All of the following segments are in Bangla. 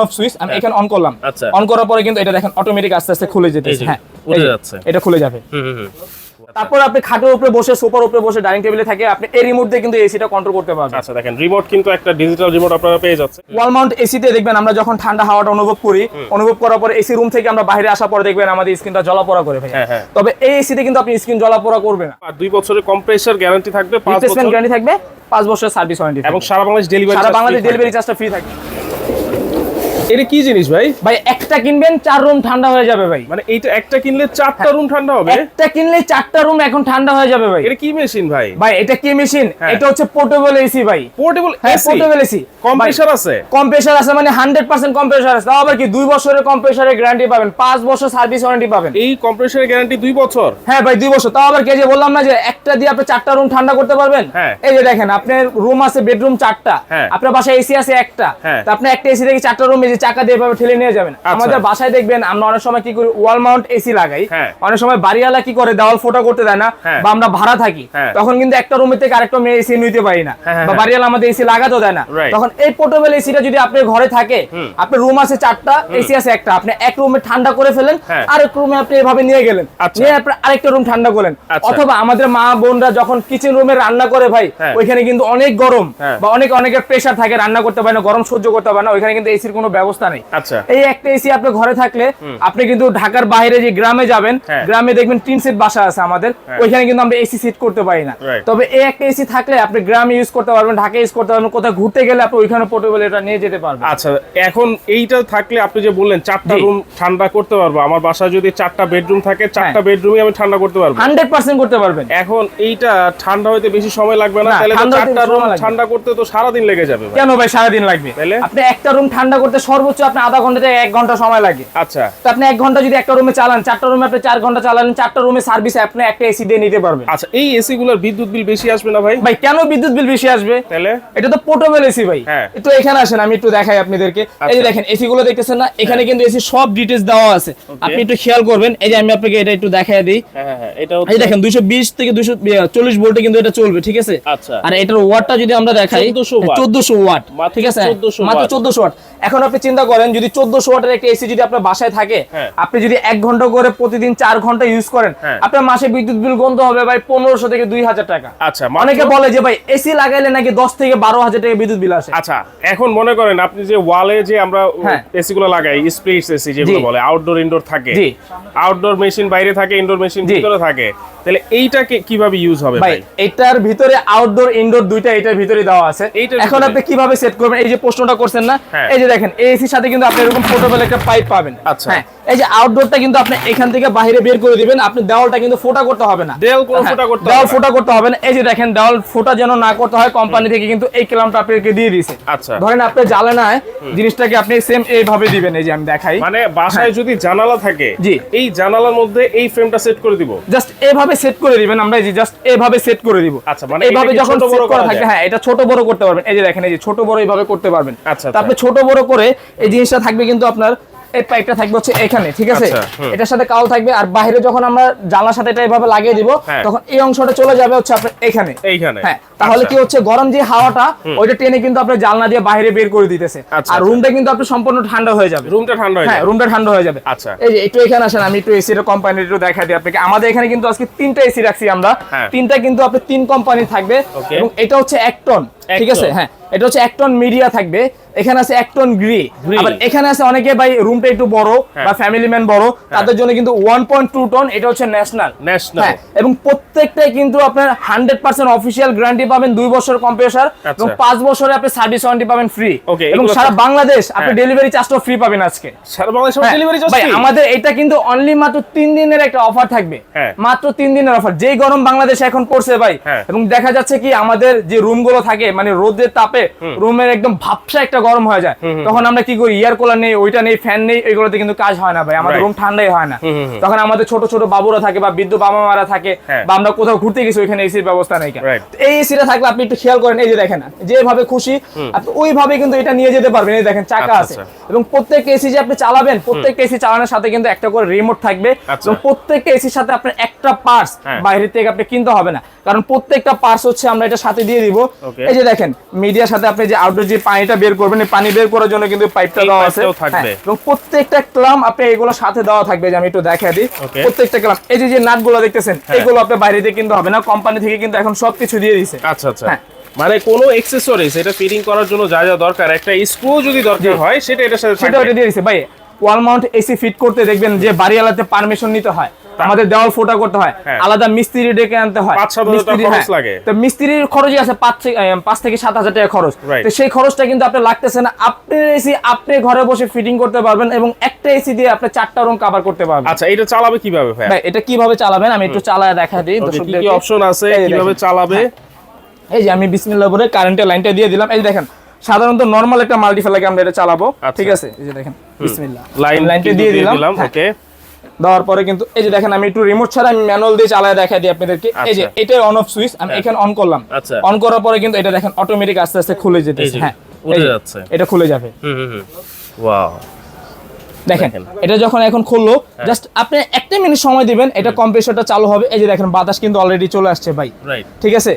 অফ সুইচ, আমি এখানে অন করলাম, অন করার পরে কিন্তু এটা দেখেন অটোমেটিক আস্তে আস্তে খুলে যেতেছে। হ্যাঁ উঠে যাচ্ছে, এটা খুলে যাবে। তারপর আপনি খাটের উপরে বসে, সোফার উপরে বসে, ডাইনিং টেবিলে থাকে আপনি এই রিমোট দিয়ে কিন্তু এসিটা কন্ট্রোল করতে পারবেন। আচ্ছা দেখেন রিমোট কিন্তু একটা ডিজিটাল রিমোট আপনারা পেয়ে যাচ্ছে। ওয়াল মাউন্ট এসিতে দেখবেন আমরা যখন ঠান্ডা হাওয়াটা অনুভব করি, অনুভব করার পরে এসি রুম থেকে আমরা বাইরে আসার পরে দেখবেন আমাদের স্কিনটা জ্বলাপোড়া করে ভাই। তবে এই এসিতে কিন্তু আপনি স্কিন জ্বলাপোড়া করবে না। আর 2 বছরের কম্প্রেসার গ্যারান্টি থাকবে, 5 রিপ্লেসমেন্ট বছর গ্যারান্টি থাকবে, 5 বছরের সার্ভিস ওয়ারেন্টি এবং সারা বাংলাদেশ ডেলিভারি, সারা বাংলাদেশ ডেলিভারি চার্জটা ফ্রি থাকবে। এটা কি জিনিস ভাই? ভাই একটা কিনবেন 4 রুম ঠান্ডা হয়ে যাবে ভাই। মানে এইটা একটা কিনলে 4টা রুম ঠান্ডা হবে? একটা কিনলে 4টা রুম এখন ঠান্ডা হয়ে যাবে ভাই। এটা কি মেশিন ভাই? ভাই এটা কি মেশিন? এটা হচ্ছে পোর্টেবল এসি ভাই। Portable AC? Portable AC. Compressor আছে? কম্প্রেসার আছে, মানে 100% কম্প্রেসার আছে। তাও আবার কি 2 বছরের কম্প্রেসারের গ্যারান্টি পাবেন, 5 বছর সার্ভিস ওয়ারেন্টি পাবেন। এই কম্প্রেসারের গ্যারান্টি 2 বছর? হ্যাঁ ভাই 2 বছর। তাও আবার কি যে বললাম না যে একটা দিয়ে আপনি 4টা রুম ঠান্ডা করতে পারবেন। এই যে দেখেন আপনার রুম আছে বেডরুম 4টা, আপনার বাসায় এসি আছে একটা, তো আপনি একটা এসি থেকে 4টা রুম এই যে চাকা দিয়ে এভাবে ঠেলে নিয়ে যাবেন। আমাদের বাসায় দেখবেন আমরা অনেক সময় কি করি, ওয়াল মাউন্ট এসি লাগাই, অনেক সময় বাড়িওয়ালা কি করে দেওয়াল ফোটা করতে দেয় না, বা আমরা ভাড়া থাকি, তখন কিন্তু একটা রুমের থেকে আরেকটা রুমে এসি নিতে পারি না, বা বাড়িওয়ালা আমাদের এসি লাগাতেও দেয় না। তখন এই পোর্টেবল এসিটা যদি আপনার ঘরে থাকে, আপনার রুম আছে 4টা, এসি আছে একটা, আপনি এক রুমে ঠান্ডা করে ফেলেন, আরেক রুমে আপনি এভাবে নিয়ে গেলেন, নিয়ে আপনি আরেকটা রুম ঠান্ডা করলেন। অথবা আমাদের মা বোনরা যখন কিচেন রুমে রান্না করে ভাই, ওইখানে কিন্তু অনেক গরম বা অনেকের প্রেসার থাকে, রান্না করতে পারে না, গরম সহ্য করতে পারে না, ওইখানে কিন্তু এসির কোনো ব্যবস্থা নেই। এই একটা এসি আপনার ঘরে থাকলে আপনি কিন্তু ঢাকার বাইরে যে গ্রামে যাবেন, গ্রামে দেখবেন টিন সেট বাসা আছে আমাদের, ওইখানে কিন্তু আমরা এসি সেট করতে পারি না। তবে এই একটা এসি থাকলে আপনি গ্রামে ইউজ করতে পারবেন, ঢাকা ইউজ করতে পারবেন, কোথাও ঘুরতে গেলে আপনি ওইখানে পোর্টেবল এটা নিয়ে যেতে পারবেন। আচ্ছা এখন এইটা থাকলে আপনি যে বললেন 4টা রুম ঠান্ডা করতে পারবো, আমার বাসায় যদি 4টা বেডরুম থাকে, 4টা বেডরুমে আমি ঠান্ডা করতে পারবো? 100% করতে পারবেন। এখন এইটা ঠান্ডা হইতে বেশি সময় লাগবে না? তাহলে 4টা রুম ঠান্ডা করতে তো সারা দিন লেগে যাবে। কেন ভাই সারা দিন লাগবে? আপনি একটা রুম ঠান্ডা করতে সর্বোচ্চ আপনি আধা ঘন্টা থেকে 1 ঘন্টা সময় লাগে। আচ্ছা তো আপনি 1 ঘন্টা যদি একটা রুমে চালান, 4টা রুমে আপনি 4 ঘন্টা চালালেন, 4টা রুমে সার্ভিস আপনি একটা এসি দিয়ে নিতে পারবেন। আচ্ছা এই এসি গুলোর বিদ্যুৎ বিল বেশি আসবে না ভাই? ভাই কেন বিদ্যুৎ বিল বেশি আসবে? তাহলে এটা তো পোর্টেবল এসি ভাই। একটু এখানে আসেন, আমি একটু দেখাই আপনাদেরকে। এই যে দেখেন এসি গুলো দেখতেছেন না, এখানে কিন্তু এসি সব ডিটেইলস দেওয়া আছে, আপনি একটু খেয়াল করবেন। এই যে আমি আপনাকে এটা একটু দেখায় দিই। এটা এই দেখেন 220 থেকে 240 ভোল্টে কিন্তু এটা চলবে, ঠিক আছে? আর এটার ওয়াটটা যদি আমরা দেখাই 1400 ওয়াট, ঠিক আছে? মাত্র 1400 ওয়াট। এখন আপনি চিন্তা করেন যদি 1400 ওয়াটের একটা এসি যদি আপনার বাসায় থাকে, আপনি যদি 1 ঘন্টা করে প্রতিদিন 4 ঘন্টা ইউজ করেন, আপনার মাসে বিদ্যুৎ বিল গুনতে হবে ভাই 1500 থেকে 2000 টাকা। আচ্ছা অনেকে বলে যে ভাই এসি লাগাইলে নাকি 10 থেকে 12000 টাকা বিদ্যুৎ বিল আসে। আচ্ছা এখন মনে করেন আপনি যে ওয়ালে যে আমরা এসি গুলো লাগাই, স্প্লিটস এসি যেগুলো বলে, আউটডোর ইনডোর থাকে, আউটডোর মেশিন বাইরে থাকে, ইনডোর মেশিন ভিতরে থাকে, তাহলে এইটাকে কিভাবে ইউজ হবে ভাই? এটার ভিতরে আউটডোর ইনডোর দুইটা এটার ভিতরে দেওয়া আছে। এখন আপনি কিভাবে সেট করবেন, এই যে প্রশ্নটা করছেন না, এই যে দেখেন এসির সাথে কিন্তু আপনি এরকম পোর্টেবল একটা পাইপ পাবেন। আচ্ছা এই যে আউটডোরটা কিন্তু আপনি এখান থেকে বাইরে বের করে দিবেন, আপনি দেওয়ালটা কিন্তু ফোটা করতে হবে না, দেওয়াল কোনো ফোটা করতে হবে না, দেওয়াল ফোটা করতে হবে না। এই যে দেখেন দেওয়াল ফোটা যেন না করতে হয়, কোম্পানি থেকে কিন্তু এই ক্ল্যাম্পটা আপনাকে দিয়ে দিয়েছে। আচ্ছা ধরেন আপনি জ্বালানায় জিনিসটাকে আপনি সেম এইভাবে দিবেন, এই যে আমি দেখাই। মানে বাসায় যদি জানালা থাকে, এই জানালার মধ্যে এই ফ্রেমটা সেট করে দিব, জাস্ট এইভাবে সেট করে দিবেন, আমরা এই যে জাস্ট এইভাবে সেট করে দিব। আচ্ছা মানে এইভাবে যখন সেট করা থাকে, হ্যাঁ এটা ছোট বড় করতে পারবেন। এই যে দেখেন এই যে ছোট বড় এইভাবে করতে পারবেন। তো আপনি ছোট বড় করে এই জিনিসটা থাকবে কিন্তু আপনার এই পাইপটা থাকবে হচ্ছে এখানে, ঠিক আছে? এটার সাথে কাল থাকবে, আর বাইরে যখন আমরা জানলার সাথে এটা এইভাবে লাগিয়ে দিব, তখন এই অংশটা চলে যাবে হচ্ছে আপনার এখানে। হ্যাঁ তাহলে কি হচ্ছে, গরম যে হাওয়াটা ওইটা টেনে কিন্তু আপনি জানলা দিয়ে বাইরে বের করে দিতেছে, আর রুমটা কিন্তু আপনি সম্পূর্ণ ঠান্ডা হয়ে যাবে। রুমটা ঠান্ডা হয়ে যাবে। হ্যাঁ রুমটা ঠান্ডা হয়ে যাবে। আচ্ছা এই যে একটু এখানে আসেন, আমি একটু এসির কোম্পানির একটু দেখাই দিই আপনাকে। আমাদের এখানে কিন্তু আজকে 3টা এসি রাখছি আমরা, 3টা কিন্তু আপনি 3 কোম্পানি থাকবে, এবং এটা হচ্ছে 1 টন, ঠিক আছে? হ্যাঁ এটা হচ্ছে 1 টন মিডিয়া থাকবে, এখানে আছে 1 টন গ্রি, আবার এখানে আছে অনেকে ভাই রুমটা একটু বড় বা ফ্যামিলি ম্যান বড়, তাদের জন্য কিন্তু 1.2 টন, এটা হচ্ছে ন্যাশনাল। এবং প্রত্যেকটাই কিন্তু আপনার 100% অফিশিয়াল গ্যারান্টি পাবেন, 2 বছর কম্প্রেসার এবং 5 বছরে আপনি সার্ভিস ওয়ারেন্টি পাবেন ফ্রি, এবং সারা বাংলাদেশ আপনি ডেলিভারি চার্জটাও ফ্রি পাবেন আজকে। সারা বাংলাদেশ ডেলিভারি চার্জ ভাই আমাদের এটা কিন্তু অনলি মাত্র 3 দিনের একটা অফার থাকবে, মাত্র 3 দিনের অফার। যেই গরম বাংলাদেশে এখন পড়ছে ভাই, এবং দেখা যাচ্ছে কি আমাদের যে রুমগুলো থাকে মানে রোদের তাপে রুমের একদম ভাপসা একটা গরম হয়ে যায়, তখন আমরা কি করি, এয়ার কুলার নেই, ওইটা নেই, ফ্যান নেই, ওইগুলোতে কিন্তু কাজ হয় না ভাই, আমাদের রুম ঠান্ডাই হয় না। তখন আমাদের ছোট ছোট বাবুরা থাকে বা বৃদ্ধ বাবা মারা থাকে, বা আমরা কোথাও ঘুরতে গেছি ওইখানে এসির ব্যবস্থা নেই। এই এসিটা থাকলে আপনি একটু খেয়াল করেন, এই যে দেখেন যেভাবে খুশি আপনি ওইভাবে কিন্তু এটা নিয়ে যেতে পারবেন। এই দেখেন চাকা আছে, এবং প্রত্যেকটা এসি যে আপনি চালাবেন, প্রত্যেকটা এসি চালানোর সাথে কিন্তু একটা করে রিমোট থাকবে, এবং প্রত্যেকটা এসির সাথে আপনার একটা পার্টস বাইরে থেকে আপনি কিনতে হবে না, কারণ প্রত্যেকটা পার্টস হচ্ছে আমরা এটা সাথে দিয়ে দিব। এই যে দেখেন মিডিয়ার সাথে আপনি যে আউটডোর যে পানিটা বের করবেন, এই পানি বের করার জন্য কিন্তু পাইপটা দেওয়া আছে। এবং প্রত্যেকটা ক্লাম আপনি এগুলো সাথে দেওয়া থাকবে, যে আমি একটু দেখাই দিই। প্রত্যেকটা ক্লাম এই যে নাটগুলো দেখতেছেন, এগুলো আপনি বাইরে থেকে কিনতে হবে না, কোম্পানি থেকে কিন্তু এখন সবকিছু দিয়ে দিয়েছে। আচ্ছা আচ্ছা, মানে কোনো অ্যাকসেসরিজ এটা ফিটিং করার জন্য যা যা দরকার, একটা স্ক্রু যদি দরকার হয় সেটা এটার সাথে সেটা ওটা দিয়ে দিয়েছে ভাই। ওয়াল মাউন্ট এসি ফিট করতে দেখবেন যে বাড়িওয়ালাতে পারমিশন নিতে হয়, আমাদের দেওয়াল ফোটা করতে হয়, আলাদা মিস্ত্রি ডেকে আনতে হয়, 5-7 টাকা খরচ লাগে। তো মিস্ত্রির খরচই আছে 5 থেকে 7,000 টাকা খরচ। তো সেই খরচটা কিন্তু আপনার লাগতেছে না, আপনি এসি আপনি ঘরে বসে ফিটিং করতে পারবেন এবং একটা এসি দিয়ে আপনি 4টা রুম কভার করতে পারবেন। আচ্ছা, এটা চালাবে কিভাবে ভাই? এটা কিভাবে চালাবেন আমি একটু চালায় দেখা দিই দর্শকদের। কি অপশন আছে, কিভাবে চালাবে? এই যে আমি বিসমিল্লাহ বলে কারেন্টের লাইনটা দিয়ে দিলাম। এই দেখেন, সাধারণত নরমাল একটা মাল্টিফ্যালাকে আমরা এটা চালাবো, ঠিক আছে? এই যে দেখেন বিসমিল্লাহ লাইনটা দিয়ে দিলাম। ওকে, দেওয়ার পরে কিন্তু এই যে দেখেন আমি একটু রিমোট ছাড়া আমি ম্যানুয়াল দিয়ে চালায় দেখাই দিই আপনাদেরকে। এই যে এটা অন অফ সুইচ, আমি এখানে অন করলাম। অন করার পরে কিন্তু এটা দেখেন অটোমেটিক আস্তে আস্তে খুলে যেতেছে। হ্যাঁ, উঠে যাচ্ছে, এটা খুলে যাবে। ওয়াও, দেখেন এটা যখন এখন খুললো, জাস্ট আপনি 1 মিনিট সময় দিবেন, এটা কম্প্রেসরটা চালু হবে। এই যে দেখেন বাতাস কিন্তু অলরেডি চলে আসছে ভাই, ঠিক আছে?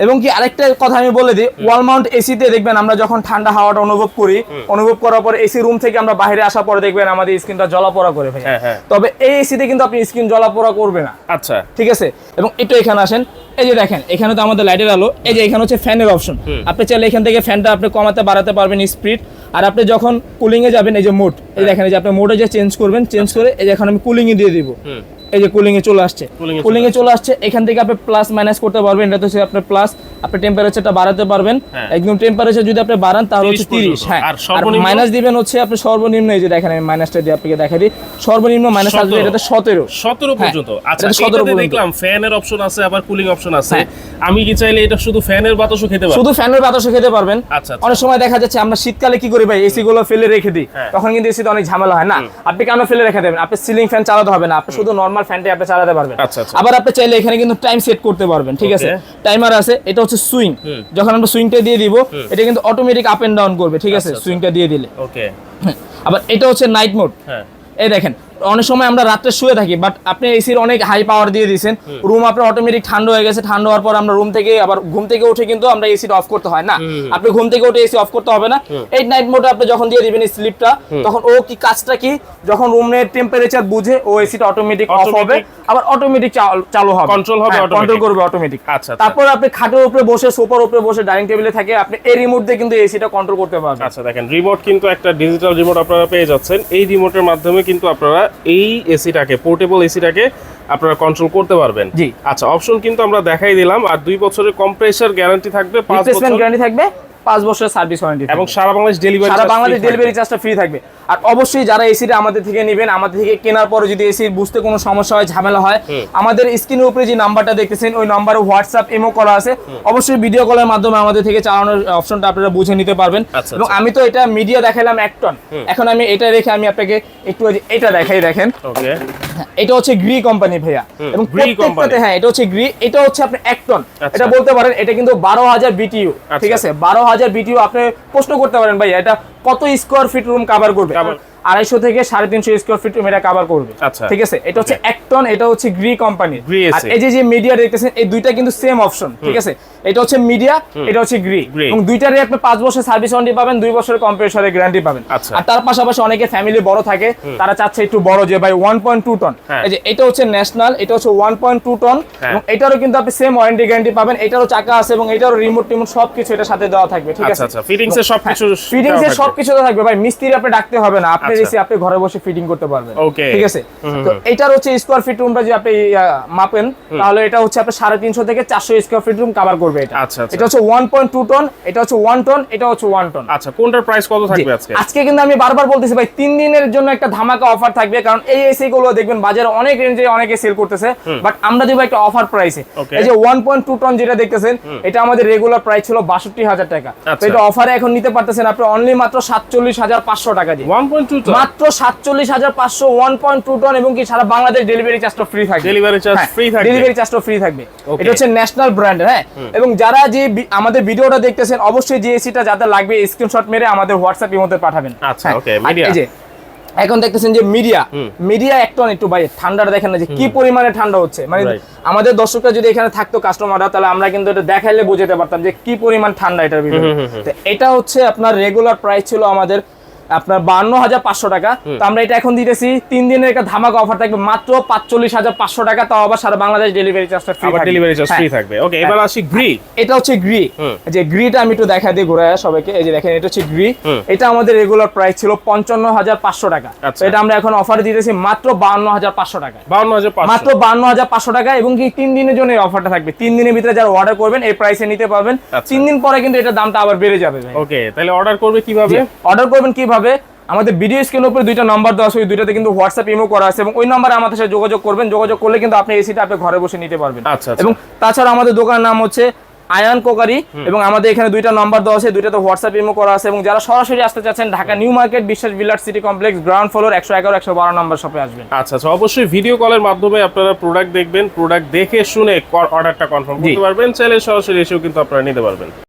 এবং কি আরেকটা কথা আমি বলে দিই, ওয়াল মাউন্ট এসিতে দেখবেন আমরা যখন ঠান্ডা হাওয়াটা অনুভব করি, অনুভব করার পর এসি রুম থেকে আমরা বাইরে আসার পরে দেখবেন আমাদের স্কিনটা জ্বলাপোড়া করে ভাই। তবে এই এসিতে কিন্তু আপনি স্কিন জ্বলাপোড়া করবে না। আচ্ছা, ঠিক আছে? এবং একটু এখানে আসেন, এই যে দেখেন এখানে তো আমাদের লাইটের আলো, এই যে এখানে হচ্ছে ফ্যানের অপশন। আপনি চাইলে এখান থেকে ফ্যানটা আপনি কমাতে বাড়াতে পারবেন স্পিড। আর আপনি যখন কুলিং এ যাবেন, এই যে মোড, এই দেখেন এই যে আপনি মোডে যে চেঞ্জ করবেন, চেঞ্জ করে এই যে এখন আমি কুলিং এ দিয়ে দিব। এই যে কুলিং এ চলে আসছে, কুলিং এ চলে আসছে। এখান থেকে আপনি প্লাস মাইনাস করতে পারবেন। এটা তো হচ্ছে আপনি প্লাস, আপনি টেম্পারেচারটা বাড়াতে পারবেন। একদম টেম্পারেচার যদি আপনি বাড়ান তাহলে হচ্ছে 30। হ্যাঁ, আর মাইনাস দিবেন হচ্ছে আপনি সর্বনিম্ন, এই যে দেখেন আমি মাইনাসটা দিয়ে আপনাকে দেখাই দিই, সর্বনিম্ন মাইনাস আসবে এটাতে 17 পর্যন্ত। আচ্ছা, এটাতে দেখলাম ফ্যানের অপশন আছে, আবার কুলিং অপশন আছে। আমি কি চাইলে এটা শুধু ফ্যানের বাতাসও খেতে পারবো? শুধু ফ্যানের বাতাসও খেতে পারবেন। অনেক সময় দেখা যাচ্ছে আমরা শীতকালে কি করি ভাই, এসি গুলো ফেলে রেখে দিই, তখন কিন্তু এসিতে অনেক ঝামেলা হয় না। আপনি কেন ফেলে রেখে দেবেন? আপনি সিলিং ফ্যান চালাতে হবে না, আপনি শুধু নরমাল ফ্যানটাই আপনি চালাতে পারবেন। আবার আপনি চাইলে এখানে কিন্তু টাইম সেট করতে পারবেন, ঠিক আছে? টাইমার আছে, এটা হচ্ছে সুইং। যখন আমরা সুইংটা দিয়ে দিব, এটা কিন্তু অটোমেটিক আপ এন্ড ডাউন করবে, ঠিক আছে? সুইংটা দিয়ে দিলে। ওকে, আবার এটা হচ্ছে নাইট মোড। এই দেখেন অনেক সময় আমরা রাত্রে শুয়ে থাকি, বাট আপনি এসির অনেক হাই পাওয়ার দিয়ে দিয়েছেন, রুম আপনার অটোমেটিক ঠান্ডা হয়ে গেছে। ঠান্ডা হওয়ার পর আমরা রুম থেকে আবার ঘুম থেকে উঠে কিন্তু আমরা এসিটা অফ করতে হয় না। আপনি ঘুম থেকে উঠে এসি অফ করতে হবে না। এই নাইট মোডে আপনি যখন দিয়ে দিবেন স্লিপটা, তখন ও কি কাজটা কি, যখন রুমের টেম্পারেচার বুঝে ও এসিটা অটোমেটিক অফ হবে, আবার অটোমেটিক চালু হবে, কন্ট্রোল হবে, কন্ট্রোল করবে অটোমেটিক। তারপর আপনি খাটের উপরে বসে, সোফার উপরে বসে, ডাইনিং টেবিলে থাকে, আপনি এই রিমোট দিয়ে কিন্তু এসিটা কন্ট্রোল করতে পারবেন। আচ্ছা, দেখেন রিমোট কিন্তু একটা ডিজিটাল রিমোট আপনারা পেয়ে যাচ্ছেন। এই রিমোটের মাধ্যমে কিন্তু আপনারা এই এসিটাকে, পোর্টেবল এসিটাকে আপনারা কন্ট্রোল করতে পারবেন। জি, আচ্ছা, অপশন কিন্তু আমরা দেখাই দিলাম। আর 2 বছরের কম্প্রেসর গ্যারান্টি থাকবে, 5 বছর গ্যারান্টি থাকবে, 5 বছরের সার্ভিস ওয়ারেন্টি, এবং সারা বাংলাদেশ ডেলিভারি চার্জটা ফ্রি থাকবে। আর অবশ্যই যারা এসিটা আমাদের থেকে নেবেন, আমাদের থেকে কেনার পরে যদি এসির বুঝতে কোনো সমস্যা হয়, ঝামেলা হয়, আমাদের স্ক্রিনের উপরে যে নাম্বারটা দেখতেছেন ওই নাম্বারে হোয়াটসঅ্যাপ ইমো করা আছে, অবশ্যই ভিডিও কলের মাধ্যমে আমাদের থেকে চালানোর অপশনটা আপনারা বুঝে নিতে পারবেন। এবং আমি তো এটা মিডিয়া দেখাইলাম 1 টন, এখন আমি এটা রেখে আমি আপনাকে একটু এটা দেখাই। দেখেন এটা হচ্ছে গ্রি কোম্পানি ভাইয়া, এবং প্রত্যেকটাতে, হ্যাঁ এটা হচ্ছে গ্রি, এটা হচ্ছে আপনি 1 টন। এটা বলতে পারেন এটা কিন্তু 12,000 বিটিইউ, ঠিক আছে? 12,000 বিটিইউ। আপনি প্রশ্ন করতে পারেন ভাই এটা কত স্কয়ার ফিট রুম কভার করবে? 250 থেকে 350 স্কয়ার ফিট রুম এটা কভার করবে, ঠিক আছে? এটা হচ্ছে 1 টন, এটা হচ্ছে গ্রি কোম্পানি। আর এই যে মিডিয়া দেখতেছেন, এই দুইটা কিন্তু সেম অপশন, ঠিক আছে? এটা হচ্ছে মিডিয়া, এটা হচ্ছে গ্রি, এবং দুইটারই আপনি 5 বছর সার্ভিস ওয়ারেন্টি পাবেন, 2 বছরের কম্প্রেসরের গ্যারান্টি পাবেন। আর তার পাশাপাশি অনেকে ফ্যামিলি বড় থাকে, তারা চাচ্ছে একটু বড়, যে ভাই 1.2 টন। এই যে এটা হচ্ছে ন্যাশনাল, এটা হচ্ছে 1.2 টন, এবং এটারও কিন্তু আপনি সেম ওয়ারেন্টি গ্যারান্টি পাবেন। এটারও চাকা আছে এবং এটারও রিমোট টিমোট সবকিছু এটার সাথে দেওয়া থাকবে, ঠিক আছে? আচ্ছা, ফিটিংস এর সবকিছু থাকবে ভাই, মিস্ত্রি আপনি ডাকতে হবে না, আপনি এসে আপনি ঘরে বসে ফিটিং করতে পারবেন, ঠিক আছে? তো এটার হচ্ছে স্কয়ার ফিট রুমটা যে আপনি মাপেন, তাহলে এটা হচ্ছে আপনি 350 থেকে 400 স্কয়ার ফিট রুম কভার করবে এটা। এটা হচ্ছে 1.2 টন, এটা হচ্ছে 1 টন, এটা হচ্ছে 1 টন। আচ্ছা, কোনটার প্রাইস কত থাকবে আজকে? আজকে কিন্তু আমি বারবার বলতেছি ভাই, 3 দিনের জন্য একটা ধামাকা অফার থাকবে, কারণ এই এসি গুলো দেখবেন বাজারে অনেক রেঞ্জে অনেকে সেল করতেছে, বাট আমরা দেব একটা অফার প্রাইসে। এই যে 1.2 টন যেটা দেখতেছেন, এটা আমাদের রেগুলার প্রাইস ছিল 62,000 টাকা, তো এটা অফারে এখন নিতে পারতেছেন আপনি অনলি মাত্র 47,500 টাকা দিয়ে। 1.2 টন মাত্র 47,500, 1.2 টন, এবং কি সারা বাংলাদেশ ডেলিভারি চার্জটা ফ্রি থাকবে। ডেলিভারি চার্জটা ফ্রি থাকবে। এটা হচ্ছে ন্যাশনাল ব্র্যান্ডের, হ্যাঁ। এবং যারা যে আমাদের ভিডিওটা দেখতেছেন, অবশ্যই যে এসিটা যাদের লাগবে স্ক্রিনশট মেরে আমাদের হোয়াটসঅ্যাপ এর মধ্যে পাঠাবেন। আচ্ছা, ওকে, মিডিয়া, এখন দেখতেছেন যে মিডিয়া একটু একটু ভাই ঠান্ডাটা দেখেন না যে কি পরিমাণে ঠান্ডা হচ্ছে, মানে আমাদের দর্শকরা যদি এখানে থাকতো কাস্টমাররা, তাহলে আমরা কিন্তু এটা দেখাইলে বুঝতে পারতাম যে কি পরিমাণ ঠান্ডা এটার ভিতরে। তো এটা হচ্ছে আপনার রেগুলার প্রাইস ছিল আমাদের আপনার 52,500 টাকা, তো আমরা এটা এখন দিতেছি 3 দিনের একটা ধামাকা অফার থাকবে মাত্র 45,500 টাকা, তাও আবার সারা বাংলাদেশ ডেলিভারি চার্জটা ফ্রি থাকবে। ডেলিভারি চার্জ ফ্রি থাকবে। ওকে, এবার আসি গ্রি। এটা হচ্ছে গ্রি, যে গ্রিটা আমি একটু দেখাই দিই ঘুরায় সবাইকে। এই যে দেখেন এটা হচ্ছে গ্রি, এটা আমাদের রেগুলার প্রাইস ছিল 55,500 টাকা, তো এটা আমরা এখন অফার দিতেছি মাত্র 52,500 টাকা। 52,500 মাত্র 52,500 টাকা, এবং কি 3 দিনের জন্য এই অফারটা থাকবে। 3 দিনের ভিতরে যারা অর্ডার করবেন এই প্রাইসে নিতে পারবেন। 3 দিন পরে কিন্তু এটা দামটা আবার বেড়ে যাবে ভাই। ওকে, তাহলে অর্ডার করবে কিভাবে? অর্ডার করবেন কিভাবে? আমাদের ভিডিও স্ক্রিনের উপরে দুইটা নাম্বার দেওয়া আছে, ওই দুইটাতে কিন্তু হোয়াটসঅ্যাপ ইমো করা আছে, এবং ওই নম্বরে আমাদের সাথে যোগাযোগ করবেন। যোগাযোগ করলে কিন্তু আপনি এসিটা আপনি ঘরে বসে নিতে পারবেন। আচ্ছা। এবং তাছাড়া আমাদের দোকানের নাম হচ্ছে আয়ান কোকারি, এবং আমাদের এখানে দুইটা নাম্বার দেওয়া আছে, দুইটাতে হোয়াটসঅ্যাপ ইমো করা আছে। এবং যারা সরাসরি আসতে চাচ্ছেন, ঢাকা নিউ মার্কেট বিশ্বাস ভিলার সিটি কমপ্লেক্স গ্রাউন্ড ফ্লোর 111 112 নম্বর শপে আসবেন। আচ্ছা, অবশ্যই ভিডিও কলের মাধ্যমে আপনারা প্রোডাক্ট দেখবেন, প্রোডাক্ট দেখে শুনে অর্ডারটা কনফার্ম করতে পারবেন। চাইলে সরাসরি এসেও কিন্তু আপনারা নিতে পারবেন।